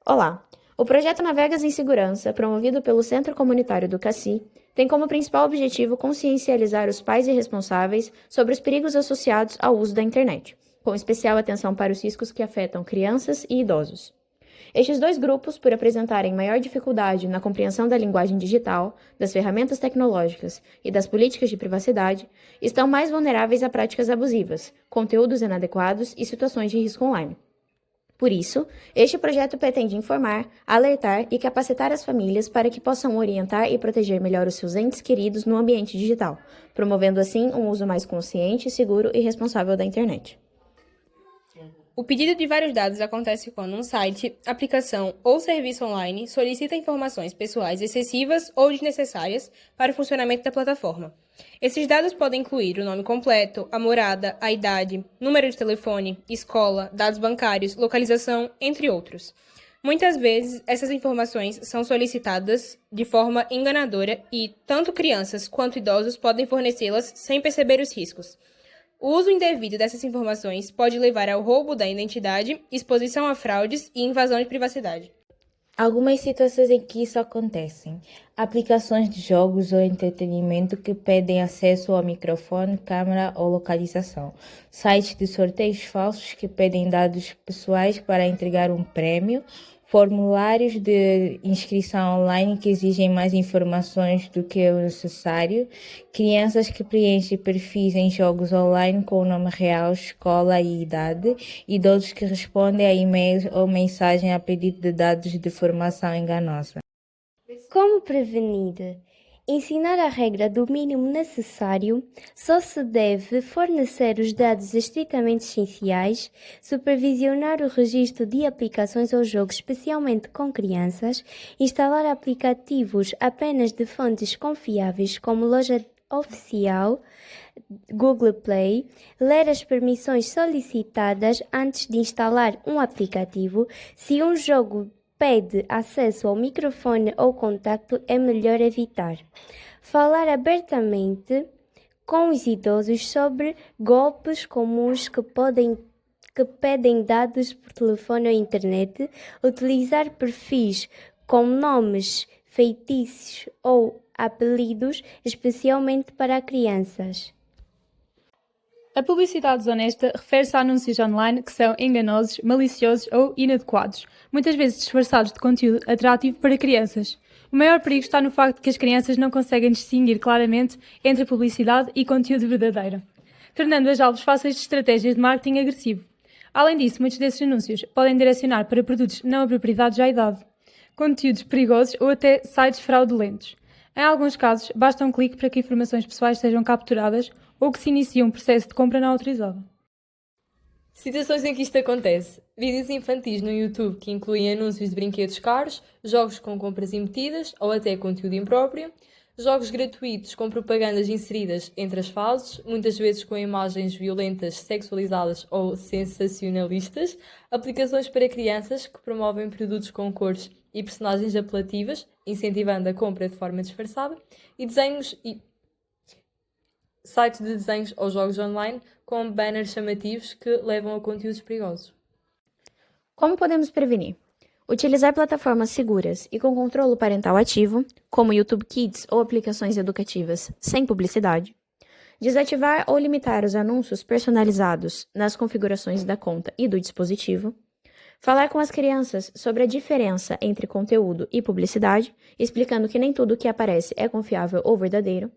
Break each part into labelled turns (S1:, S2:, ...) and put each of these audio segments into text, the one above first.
S1: Olá! O projeto Navegas em Segurança, promovido pelo Centro Comunitário do Cassi, tem como principal objetivo consciencializar os pais e responsáveis sobre os perigos associados ao uso da internet, com especial atenção para os riscos que afetam crianças e idosos. Estes dois grupos, por apresentarem maior dificuldade na compreensão da linguagem digital, das ferramentas tecnológicas e das políticas de privacidade, estão mais vulneráveis a práticas abusivas, conteúdos inadequados e situações de risco online. Por isso, este projeto pretende informar, alertar e capacitar as famílias para que possam orientar e proteger melhor os seus entes queridos no ambiente digital, promovendo assim um uso mais consciente, seguro e responsável da internet.
S2: O pedido de vários dados acontece quando um site, aplicação ou serviço online solicita informações pessoais excessivas ou desnecessárias para o funcionamento da plataforma. Esses dados podem incluir o nome completo, a morada, a idade, número de telefone, escola, dados bancários, localização, entre outros. Muitas vezes, essas informações são solicitadas de forma enganadora e tanto crianças quanto idosos podem fornecê-las sem perceber os riscos. O uso indevido dessas informações pode levar ao roubo da identidade, exposição a fraudes e invasão de privacidade.
S3: Algumas situações em que isso acontece. Aplicações de jogos ou entretenimento que pedem acesso ao microfone, câmera ou localização. Sites de sorteios falsos que pedem dados pessoais para entregar um prêmio. Formulários de inscrição online que exigem mais informações do que o necessário. Crianças que preenchem perfis em jogos online com o nome real, escola e idade. Idosos que respondem a e-mails ou mensagens a pedido de dados de formação enganosa.
S4: Como prevenir? Ensinar a regra do mínimo necessário, só se deve fornecer os dados estritamente essenciais, supervisionar o registro de aplicações ou jogos, especialmente com crianças, instalar aplicativos apenas de fontes confiáveis como loja oficial, Google Play, ler as permissões solicitadas antes de instalar um aplicativo. Se um jogo pede acesso ao microfone ou contacto, é melhor evitar. Falar abertamente com os idosos sobre golpes comuns que pedem dados por telefone ou internet. Utilizar perfis com nomes fictícios ou apelidos, especialmente para crianças.
S5: A publicidade desonesta refere-se a anúncios online que são enganosos, maliciosos ou inadequados, muitas vezes disfarçados de conteúdo atrativo para crianças. O maior perigo está no facto de que as crianças não conseguem distinguir claramente entre publicidade e conteúdo verdadeiro, tornando-as alvos fáceis de estratégias de marketing agressivo. Além disso, muitos desses anúncios podem direcionar para produtos não apropriados à idade, conteúdos perigosos ou até sites fraudulentos. Em alguns casos, basta um clique para que informações pessoais sejam capturadas ou que se inicie um processo de compra não autorizado.
S6: Situações em que isto acontece. Vídeos infantis no YouTube que incluem anúncios de brinquedos caros, jogos com compras embutidas ou até conteúdo impróprio, jogos gratuitos com propagandas inseridas entre as fases, muitas vezes com imagens violentas, sexualizadas ou sensacionalistas, aplicações para crianças que promovem produtos com cores e personagens apelativas, incentivando a compra de forma disfarçada, e desenhos e sites de desenhos ou jogos online com banners chamativos que levam a conteúdos perigosos.
S1: Como podemos prevenir? Utilizar plataformas seguras e com controle parental ativo, como YouTube Kids ou aplicações educativas sem publicidade. Desativar ou limitar os anúncios personalizados nas configurações da conta e do dispositivo. Falar com as crianças sobre a diferença entre conteúdo e publicidade, explicando que nem tudo que aparece é confiável ou verdadeiro.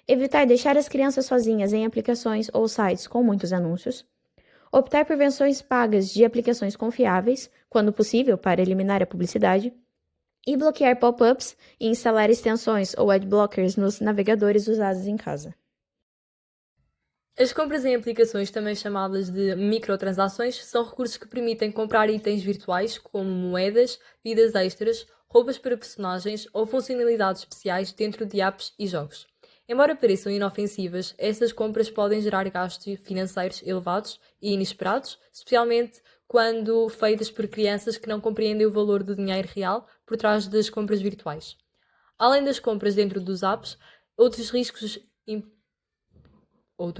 S1: Evitar deixar as crianças sozinhas em aplicações ou sites com muitos anúncios. Optar por versões pagas de aplicações confiáveis, quando possível, para eliminar a publicidade. E bloquear pop-ups e instalar extensões ou adblockers nos navegadores usados em casa.
S6: As compras em aplicações, também chamadas de microtransações, são recursos que permitem comprar itens virtuais como moedas, vidas extras, roupas para personagens ou funcionalidades especiais dentro de apps e jogos. Embora pareçam inofensivas, estas compras podem gerar gastos financeiros elevados e inesperados, especialmente quando feitas por crianças que não compreendem o valor do dinheiro real por trás das compras virtuais. Além das compras dentro dos apps, outro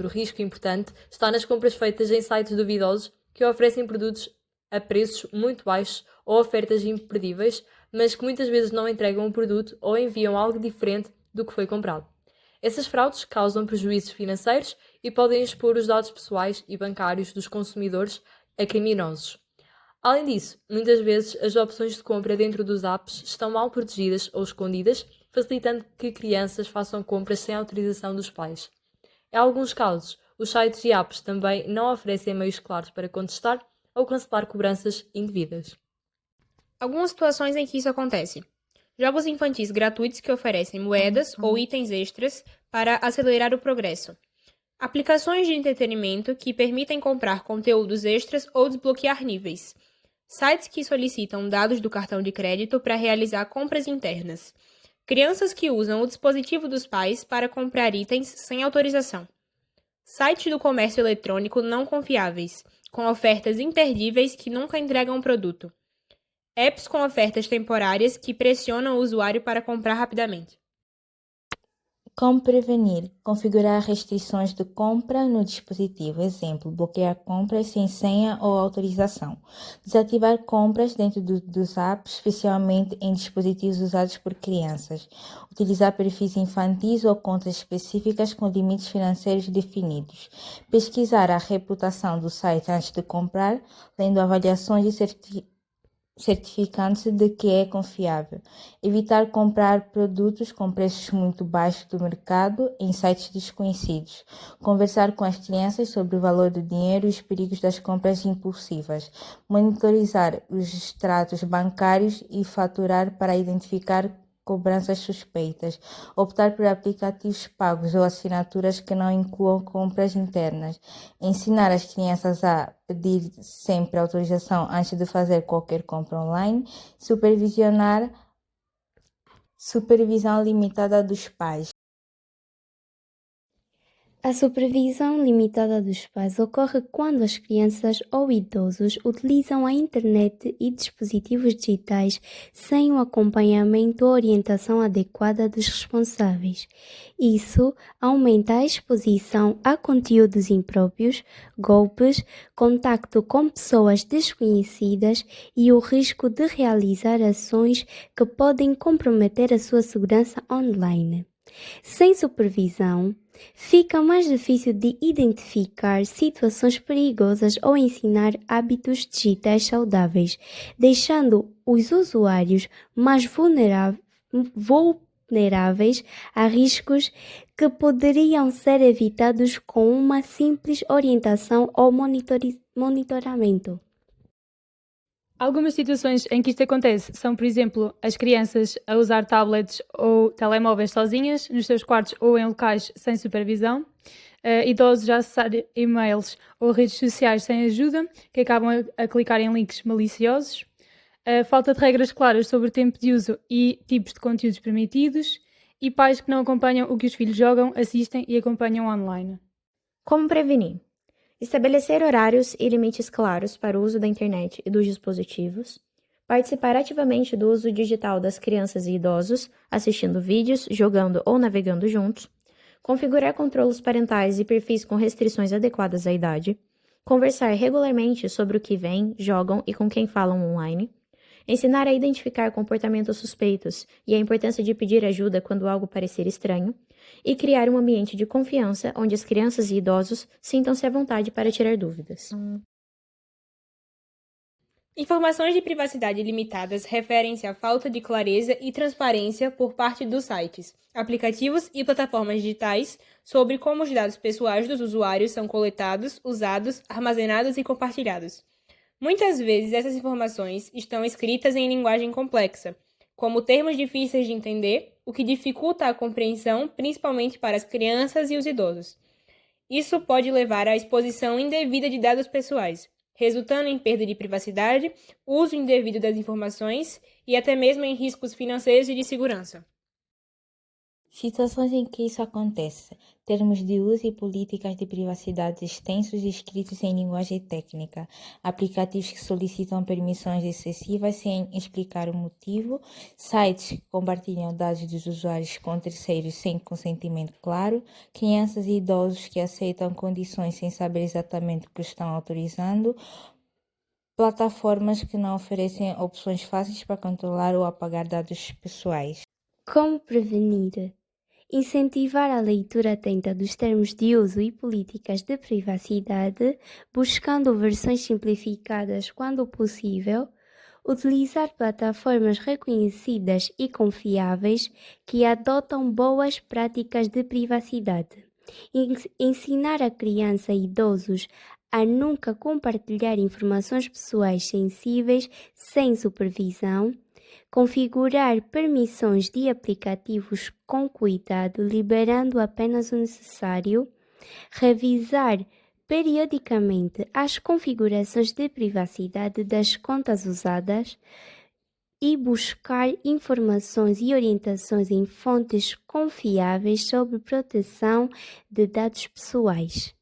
S6: risco importante está nas compras feitas em sites duvidosos que oferecem produtos a preços muito baixos ou ofertas imperdíveis, mas que muitas vezes não entregam o produto ou enviam algo diferente do que foi comprado. Essas fraudes causam prejuízos financeiros e podem expor os dados pessoais e bancários dos consumidores a criminosos. Além disso, muitas vezes as opções de compra dentro dos apps estão mal protegidas ou escondidas, facilitando que crianças façam compras sem autorização dos pais. Em alguns casos, os sites e apps também não oferecem meios claros para contestar ou cancelar cobranças indevidas.
S2: Algumas situações em que isso acontece. Jogos infantis gratuitos que oferecem moedas ou itens extras para acelerar o progresso. Aplicações de entretenimento que permitem comprar conteúdos extras ou desbloquear níveis. Sites que solicitam dados do cartão de crédito para realizar compras internas. Crianças que usam o dispositivo dos pais para comprar itens sem autorização. Sites do comércio eletrônico não confiáveis, com ofertas imperdíveis que nunca entregam o produto. Apps com ofertas temporárias que pressionam o usuário para comprar rapidamente.
S3: Como prevenir? Configurar restrições de compra no dispositivo. Exemplo, bloquear compras sem senha ou autorização. Desativar compras dentro dos apps, especialmente em dispositivos usados por crianças. Utilizar perfis infantis ou contas específicas com limites financeiros definidos. Pesquisar a reputação do site antes de comprar, lendo avaliações e certificando-se de que é confiável. Evitar comprar produtos com preços muito baixos do mercado em sites desconhecidos. Conversar com as crianças sobre o valor do dinheiro e os perigos das compras impulsivas. Monitorizar os extratos bancários e faturar para identificar cobranças suspeitas. Optar por aplicativos pagos ou assinaturas que não incluam compras internas. Ensinar as crianças a pedir sempre autorização antes de fazer qualquer compra online. Supervisão limitada dos pais.
S4: A supervisão limitada dos pais ocorre quando as crianças ou idosos utilizam a internet e dispositivos digitais sem o acompanhamento ou orientação adequada dos responsáveis. Isso aumenta a exposição a conteúdos impróprios, golpes, contacto com pessoas desconhecidas e o risco de realizar ações que podem comprometer a sua segurança online. Sem supervisão, fica mais difícil de identificar situações perigosas ou ensinar hábitos digitais saudáveis, deixando os usuários mais vulneráveis a riscos que poderiam ser evitados com uma simples orientação ou monitoramento.
S5: Algumas situações em que isto acontece são, por exemplo, as crianças a usar tablets ou telemóveis sozinhas nos seus quartos ou em locais sem supervisão, idosos a acessar e-mails ou redes sociais sem ajuda, que acabam a clicar em links maliciosos, falta de regras claras sobre o tempo de uso e tipos de conteúdos permitidos, e pais que não acompanham o que os filhos jogam, assistem e acompanham online.
S1: Como prevenir? Estabelecer horários e limites claros para o uso da internet e dos dispositivos. Participar ativamente do uso digital das crianças e idosos, assistindo vídeos, jogando ou navegando juntos. Configurar controles parentais e perfis com restrições adequadas à idade. Conversar regularmente sobre o que veem, jogam e com quem falam online. Ensinar a identificar comportamentos suspeitos e a importância de pedir ajuda quando algo parecer estranho. E criar um ambiente de confiança onde as crianças e idosos sintam-se à vontade para tirar dúvidas.
S2: Informações de privacidade limitadas referem-se à falta de clareza e transparência por parte dos sites, aplicativos e plataformas digitais sobre como os dados pessoais dos usuários são coletados, usados, armazenados e compartilhados. Muitas vezes essas informações estão escritas em linguagem complexa, como termos difíceis de entender, o que dificulta a compreensão, principalmente para as crianças e os idosos. Isso pode levar à exposição indevida de dados pessoais, resultando em perda de privacidade, uso indevido das informações e até mesmo em riscos financeiros e de segurança.
S3: Situações em que isso acontece. Termos de uso e políticas de privacidade extensos e escritos em linguagem técnica. Aplicativos que solicitam permissões excessivas sem explicar o motivo. Sites que compartilham dados dos usuários com terceiros sem consentimento claro. Crianças e idosos que aceitam condições sem saber exatamente o que estão autorizando. plataformas que não oferecem opções fáceis para controlar ou apagar dados pessoais.
S4: Como prevenir? Incentivar a leitura atenta dos termos de uso e políticas de privacidade, buscando versões simplificadas quando possível. Utilizar plataformas reconhecidas e confiáveis que adotam boas práticas de privacidade. Ensinar a crianças e idosos a nunca compartilhar informações pessoais sensíveis sem supervisão. Configurar permissões de aplicativos com cuidado, liberando apenas o necessário. Revisar periodicamente as configurações de privacidade das contas usadas e buscar informações e orientações em fontes confiáveis sobre proteção de dados pessoais.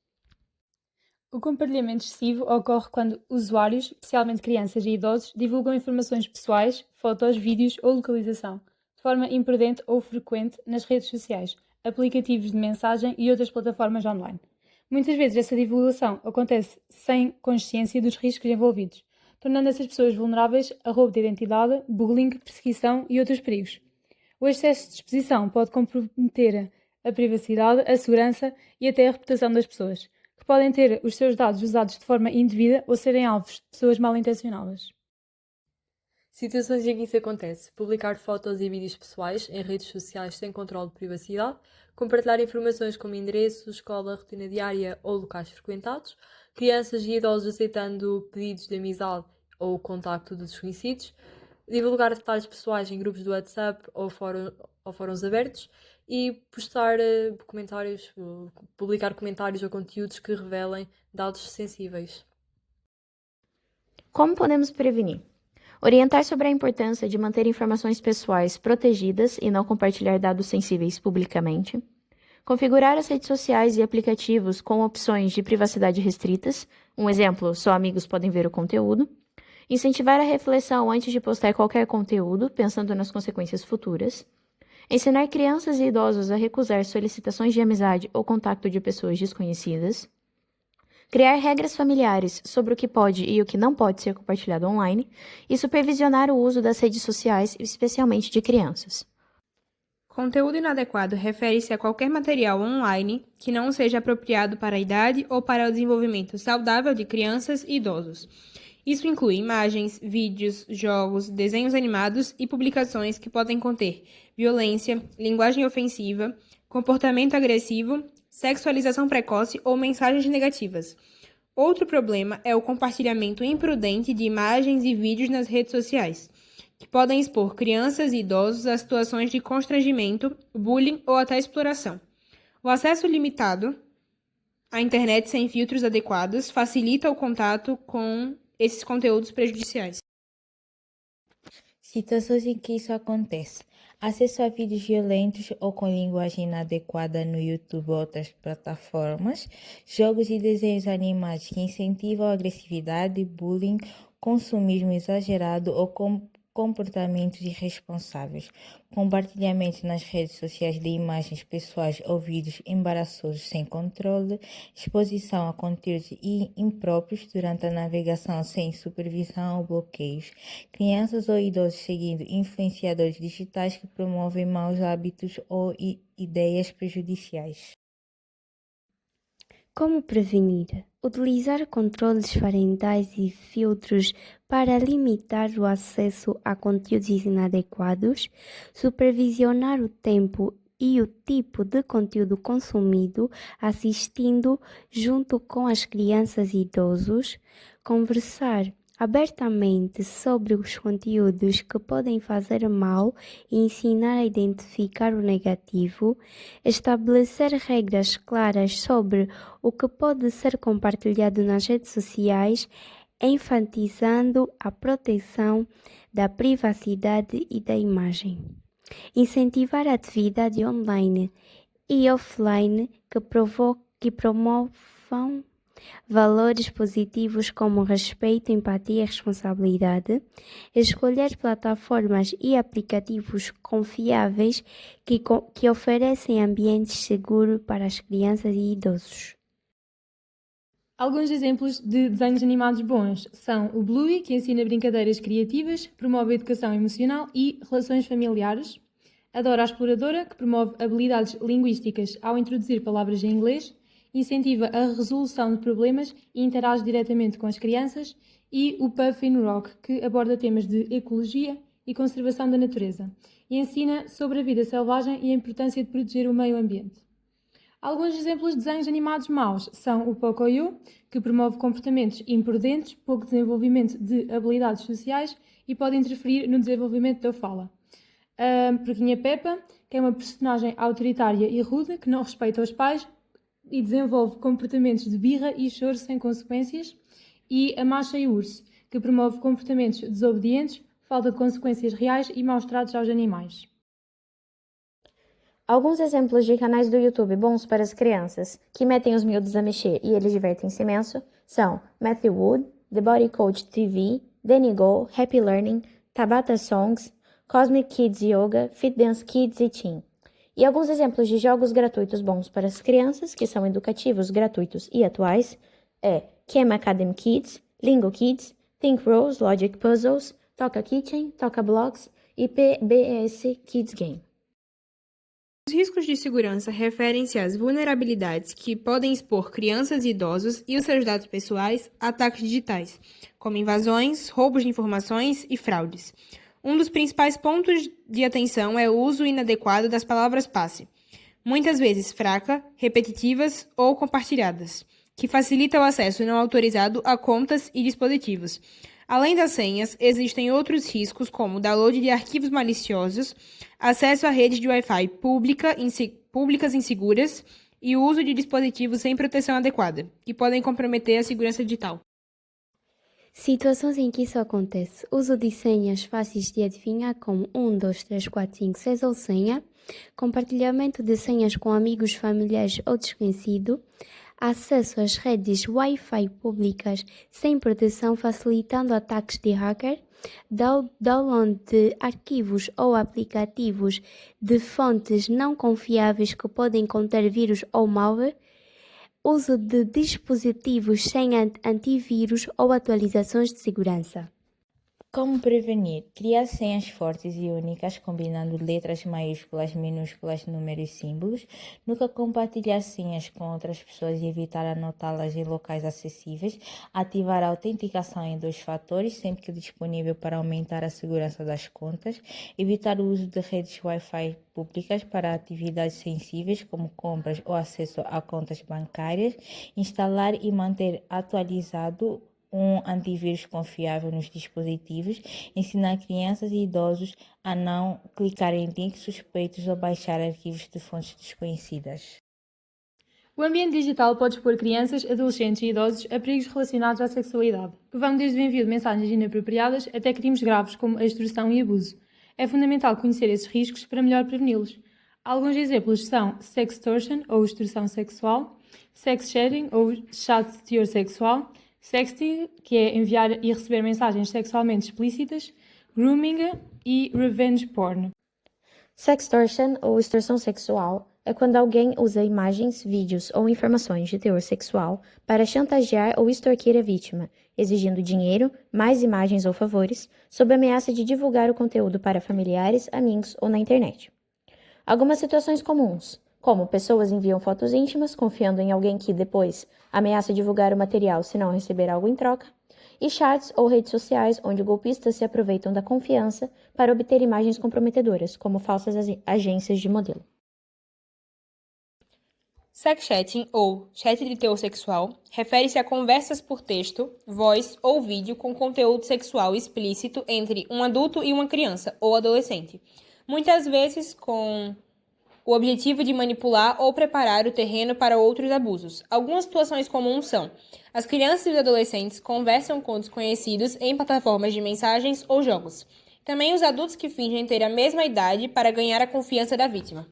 S5: O compartilhamento excessivo ocorre quando usuários, especialmente crianças e idosos, divulgam informações pessoais, fotos, vídeos ou localização, de forma imprudente ou frequente nas redes sociais, aplicativos de mensagem e outras plataformas online. Muitas vezes essa divulgação acontece sem consciência dos riscos envolvidos, tornando essas pessoas vulneráveis a roubo de identidade, bullying, perseguição e outros perigos. O excesso de exposição pode comprometer a privacidade, a segurança e até a reputação das pessoas, que podem ter os seus dados usados de forma indevida ou serem alvos de pessoas mal intencionadas.
S6: Situações em que isso acontece: publicar fotos e vídeos pessoais em redes sociais sem controle de privacidade, compartilhar informações como endereço, escola, rotina diária ou locais frequentados, crianças e idosos aceitando pedidos de amizade ou contacto de desconhecidos, divulgar detalhes pessoais em grupos do WhatsApp ou fóruns abertos e publicar comentários ou conteúdos que revelem dados sensíveis.
S1: Como podemos prevenir? Orientar sobre a importância de manter informações pessoais protegidas e não compartilhar dados sensíveis publicamente. Configurar as redes sociais e aplicativos com opções de privacidade restritas. Um exemplo, só amigos podem ver o conteúdo. Incentivar a reflexão antes de postar qualquer conteúdo, pensando nas consequências futuras. Ensinar crianças e idosos a recusar solicitações de amizade ou contato de pessoas desconhecidas. Criar regras familiares sobre o que pode e o que não pode ser compartilhado online e supervisionar o uso das redes sociais, especialmente de crianças.
S2: Conteúdo inadequado refere-se a qualquer material online que não seja apropriado para a idade ou para o desenvolvimento saudável de crianças e idosos. Isso inclui imagens, vídeos, jogos, desenhos animados e publicações que podem conter violência, linguagem ofensiva, comportamento agressivo, sexualização precoce ou mensagens negativas. Outro problema é o compartilhamento imprudente de imagens e vídeos nas redes sociais, que podem expor crianças e idosos a situações de constrangimento, bullying ou até exploração. O acesso limitado à internet sem filtros adequados facilita o contato com esses conteúdos prejudiciais.
S3: Situações em que isso acontece: acesso a vídeos violentos ou com linguagem inadequada no YouTube ou outras plataformas, jogos e desenhos animados que incentivam a agressividade, bullying, consumismo exagerado ou comportamentos irresponsáveis, compartilhamento nas redes sociais de imagens pessoais ou vídeos embaraçosos sem controle, exposição a conteúdos impróprios durante a navegação sem supervisão ou bloqueios, crianças ou idosos seguindo influenciadores digitais que promovem maus hábitos ou ideias prejudiciais.
S4: Como prevenir? Utilizar controles parentais e filtros para limitar o acesso a conteúdos inadequados, supervisionar o tempo e o tipo de conteúdo consumido, assistindo junto com as crianças e idosos, conversar abertamente sobre os conteúdos que podem fazer mal e ensinar a identificar o negativo, estabelecer regras claras sobre o que pode ser compartilhado nas redes sociais, enfatizando a proteção da privacidade e da imagem. Incentivar a atividade online e offline que promovam valores positivos como respeito, empatia e responsabilidade. Escolher plataformas e aplicativos confiáveis que oferecem ambientes seguros para as crianças e idosos.
S5: Alguns exemplos de desenhos animados bons são o Bluey, que ensina brincadeiras criativas, promove a educação emocional e relações familiares, a Dora a Exploradora, que promove habilidades linguísticas ao introduzir palavras em inglês, incentiva a resolução de problemas e interage diretamente com as crianças, e o Puffin Rock, que aborda temas de ecologia e conservação da natureza, e ensina sobre a vida selvagem e a importância de proteger o meio ambiente. Alguns exemplos de desenhos animados maus são o Pocoyo, que promove comportamentos imprudentes, pouco desenvolvimento de habilidades sociais e pode interferir no desenvolvimento da fala. A Porquinha Peppa, que é uma personagem autoritária e rude, que não respeita os pais e desenvolve comportamentos de birra e choro sem consequências. E a Masha e o Urso, que promove comportamentos desobedientes, falta de consequências reais e maus tratos aos animais.
S1: Alguns exemplos de canais do YouTube bons para as crianças, que metem os miúdos a mexer e eles divertem-se imenso, são Matthew Wood, The Body Coach TV, Danny Go, Happy Learning, Tabata Songs, Cosmic Kids Yoga, Fit Dance Kids e Teen. E alguns exemplos de jogos gratuitos bons para as crianças, que são educativos, gratuitos e atuais, é Chem Academy Kids, Lingo Kids, Think Rose, Logic Puzzles, Toca Kitchen, Toca Blocks e PBS Kids Game.
S2: Os riscos de segurança referem-se às vulnerabilidades que podem expor crianças e idosos e os seus dados pessoais a ataques digitais, como invasões, roubos de informações e fraudes. Um dos principais pontos de atenção é o uso inadequado das palavras passe, muitas vezes fraca, repetitivas ou compartilhadas, que facilita o acesso não autorizado a contas e dispositivos. Além das senhas, existem outros riscos como download de arquivos maliciosos, acesso a redes de Wi-Fi públicas inseguras e o uso de dispositivos sem proteção adequada, que podem comprometer a segurança digital.
S4: Situações em que isso acontece. Uso de senhas fáceis de adivinhar como 1, 2, 3, 4, 5, 6 ou senha. Compartilhamento de senhas com amigos, familiares ou desconhecido. Acesso às redes Wi-Fi públicas sem proteção, facilitando ataques de hacker. Download de arquivos ou aplicativos de fontes não confiáveis que podem conter vírus ou malware. Uso de dispositivos sem antivírus ou atualizações de segurança.
S3: Como prevenir? Criar senhas fortes e únicas, combinando letras maiúsculas, minúsculas, números e símbolos. Nunca compartilhar senhas com outras pessoas e evitar anotá-las em locais acessíveis. Ativar a autenticação em 2 fatores, sempre que disponível, para aumentar a segurança das contas. Evitar o uso de redes Wi-Fi públicas para atividades sensíveis, como compras ou acesso a contas bancárias. Instalar e manter atualizado um antivírus confiável nos dispositivos, ensinar crianças e idosos a não clicar em links suspeitos ou baixar arquivos de fontes desconhecidas.
S5: O ambiente digital pode expor crianças, adolescentes e idosos a perigos relacionados à sexualidade, que vão desde o envio de mensagens inapropriadas até crimes graves como a extorsão e abuso. É fundamental conhecer esses riscos para melhor preveni-los. Alguns exemplos são sextortion, ou extorsão sexual, sex sharing, ou chat de teor sexual, sexting, que é enviar e receber mensagens sexualmente explícitas, grooming e revenge porn.
S1: Sextortion, ou extorsão sexual, é quando alguém usa imagens, vídeos ou informações de teor sexual para chantagear ou extorquir a vítima, exigindo dinheiro, mais imagens ou favores, sob ameaça de divulgar o conteúdo para familiares, amigos ou na internet. Algumas situações comuns, como pessoas enviam fotos íntimas confiando em alguém que, depois, ameaça divulgar o material se não receber algo em troca, e chats ou redes sociais onde golpistas se aproveitam da confiança para obter imagens comprometedoras, como falsas agências de modelo.
S2: Sex chatting, ou chat de teor sexual, refere-se a conversas por texto, voz ou vídeo com conteúdo sexual explícito entre um adulto e uma criança ou adolescente, muitas vezes com o objetivo de manipular ou preparar o terreno para outros abusos. Algumas situações comuns são: as crianças e os adolescentes conversam com desconhecidos em plataformas de mensagens ou jogos. Também os adultos que fingem ter a mesma idade para ganhar a confiança da vítima.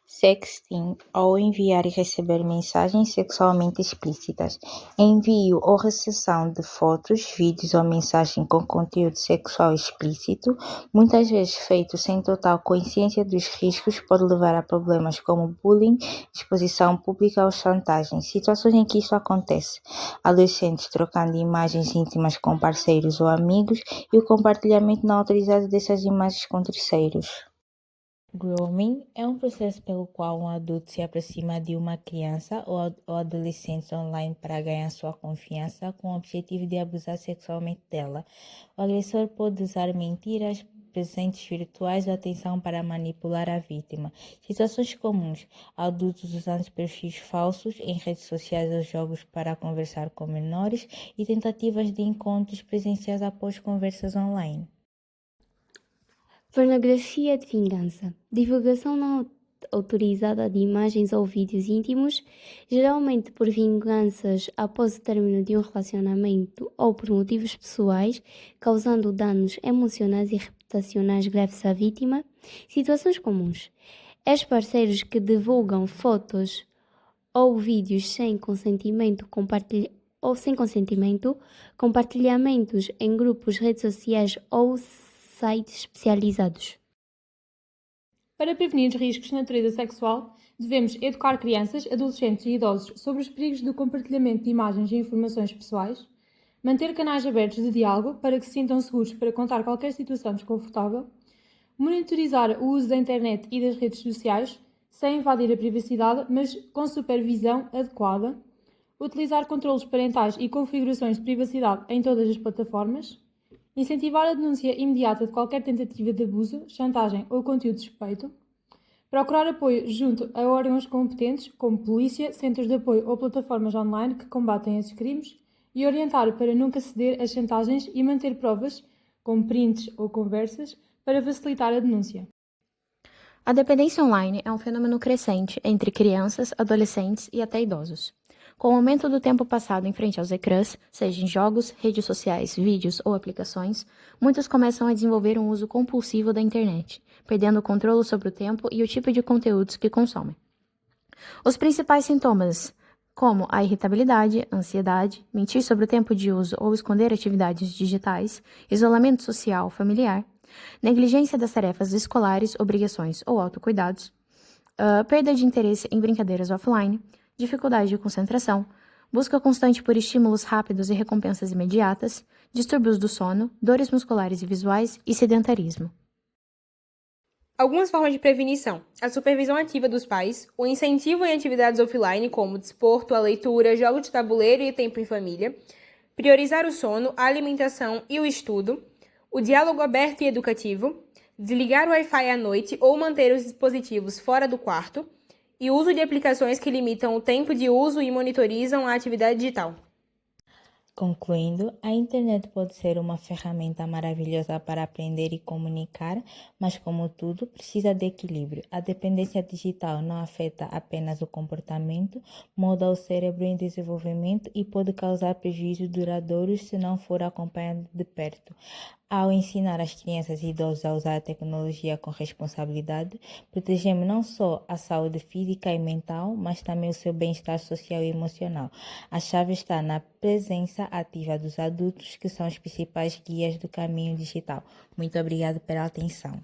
S3: sexting ou enviar e receber mensagens sexualmente explícitas, envio ou recepção de fotos, vídeos ou mensagens com conteúdo sexual explícito, muitas vezes feito sem total consciência dos riscos, pode levar a problemas como bullying, exposição pública ou chantagem. Situações em que isso acontece: adolescentes trocando imagens íntimas com parceiros ou amigos e o compartilhamento não autorizado dessas imagens com terceiros. Grooming é um processo pelo qual um adulto se aproxima de uma criança ou adolescente online para ganhar sua confiança com o objetivo de abusar sexualmente dela. O agressor pode usar mentiras, presentes virtuais ou atenção para manipular a vítima. Situações comuns: adultos usando perfis falsos em redes sociais ou jogos para conversar com menores e tentativas de encontros presenciais após conversas online.
S4: Pornografia de vingança. Divulgação não autorizada de imagens ou vídeos íntimos, geralmente por vinganças após o término de um relacionamento ou por motivos pessoais, causando danos emocionais e reputacionais graves à vítima. Situações comuns: ex-parceiros que divulgam fotos ou vídeos sem consentimento, compartilhamentos em grupos, redes sociais ou sites especializados.
S5: Para prevenir os riscos de natureza sexual, devemos educar crianças, adolescentes e idosos sobre os perigos do compartilhamento de imagens e informações pessoais, manter canais abertos de diálogo para que se sintam seguros para contar qualquer situação desconfortável, monitorizar o uso da internet e das redes sociais sem invadir a privacidade, mas com supervisão adequada, utilizar controlos parentais e configurações de privacidade em todas as plataformas, incentivar a denúncia imediata de qualquer tentativa de abuso, chantagem ou conteúdo suspeito, procurar apoio junto a órgãos competentes, como polícia, centros de apoio ou plataformas online que combatem esses crimes, e orientar para nunca ceder às chantagens e manter provas, como prints ou conversas, para facilitar a denúncia.
S1: A dependência online é um fenômeno crescente entre crianças, adolescentes e até idosos. Com o aumento do tempo passado em frente aos ecrãs, seja em jogos, redes sociais, vídeos ou aplicações, muitos começam a desenvolver um uso compulsivo da internet, perdendo o controle sobre o tempo e o tipo de conteúdos que consomem. Os principais sintomas, como a irritabilidade, ansiedade, mentir sobre o tempo de uso ou esconder atividades digitais, isolamento social, familiar, negligência das tarefas escolares, obrigações ou autocuidados, perda de interesse em brincadeiras offline, dificuldade de concentração, busca constante por estímulos rápidos e recompensas imediatas, distúrbios do sono, dores musculares e visuais e sedentarismo.
S2: Algumas formas de prevenição: a supervisão ativa dos pais, o incentivo em atividades offline como desporto, a leitura, jogos de tabuleiro e tempo em família, priorizar o sono, a alimentação e o estudo, o diálogo aberto e educativo, desligar o Wi-Fi à noite ou manter os dispositivos fora do quarto, e o uso de aplicações que limitam o tempo de uso e monitorizam a atividade digital.
S3: Concluindo, a internet pode ser uma ferramenta maravilhosa para aprender e comunicar, mas como tudo, precisa de equilíbrio. A dependência digital não afeta apenas o comportamento, molda o cérebro em desenvolvimento e pode causar prejuízos duradouros se não for acompanhado de perto. Ao ensinar as crianças e idosos a usar a tecnologia com responsabilidade, protegemos não só a saúde física e mental, mas também o seu bem-estar social e emocional. A chave está na presença ativa dos adultos, que são os principais guias do caminho digital. Muito obrigada pela atenção.